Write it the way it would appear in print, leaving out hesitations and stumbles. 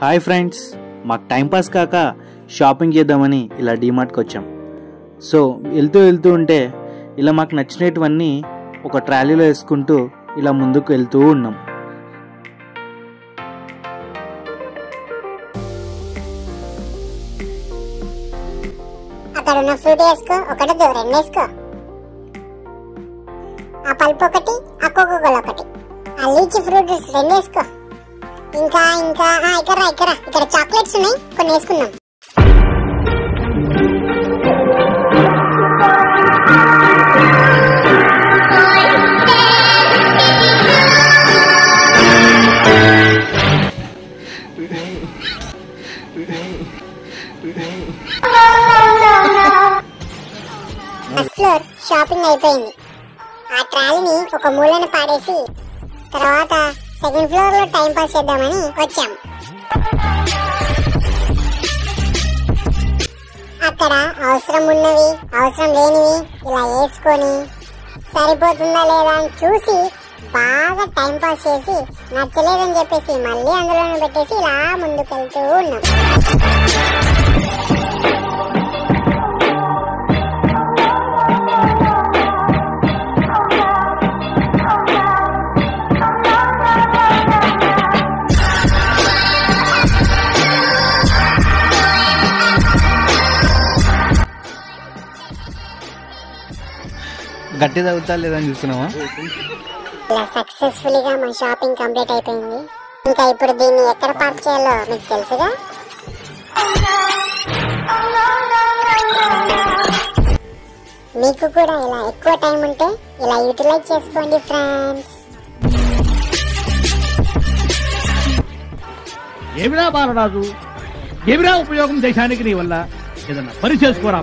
Hi friends, మాకు timepass కాక shopping చేద్దామని ఇలా డీమార్ట్కి వచ్చాం. సో వెళ్తూ ఉంటే ఇలా మాకు నచ్చినటువన్నీ ఒక ట్రాలీలో వేసుకుంటూ ఇలా ముందుకు వెళ్తూ ఉన్నాం. అక్కడ ఉన్న ఫ్రూట్ వేసుకో, ఒకటి రెండు వేసుకో, ఆ పల్పు ఒకటి, ఆ కోకోకోలా ఒకటి, ఆ లీచీ ఫ్రూట్ రెండు వేసుకో. ఇంకా ఇక్కడ చాక్లెట్స్ ఉన్నాయి, కొన్ని వేసుకుందాం. ఫస్ట్ ఫ్లోర్ షాపింగ్ అయిపోయింది. ఆ ట్రాలీని ఒక మూలన పాడేసి తర్వాత సెకండ్ ఫ్లోర్ లో టైం పాస్ చేద్దామని వచ్చాం. అక్కడ అవసరం ఉన్నవి, అవసరం లేనివి ఇలా వేసుకొని సరిపోతుందా లేదా అని చూసి బాగా టైం పాస్ చేసి నచ్చలేదని చెప్పేసి మళ్ళీ అందులోనే పెట్టేసి ఇలా ముందుకెళ్తూ ఉన్నాం. గట్టి తగ్గుతా లేదని చూస్తున్నావా? ఇలా సక్సెస్ఫుల్ గా మన షాపింగ్ కంప్లీట్ అయిపోయింది. ఇంకా ఇప్పుడు దీన్ని ఎక్కడ పార్క్ చేయాలో మీకు తెలుసుగా. మీకు కూడా ఇలా ఎక్కువ టైం ఉంటే ఇలా యూటిలైజ్ చేసుకోండి ఫ్రెండ్స్. ఏమిరా బాలరాజు, ఏమిరా ఉపయోగం దేశానికి నీ వల్ల? ఏదన్నా పని చేసుకోరా.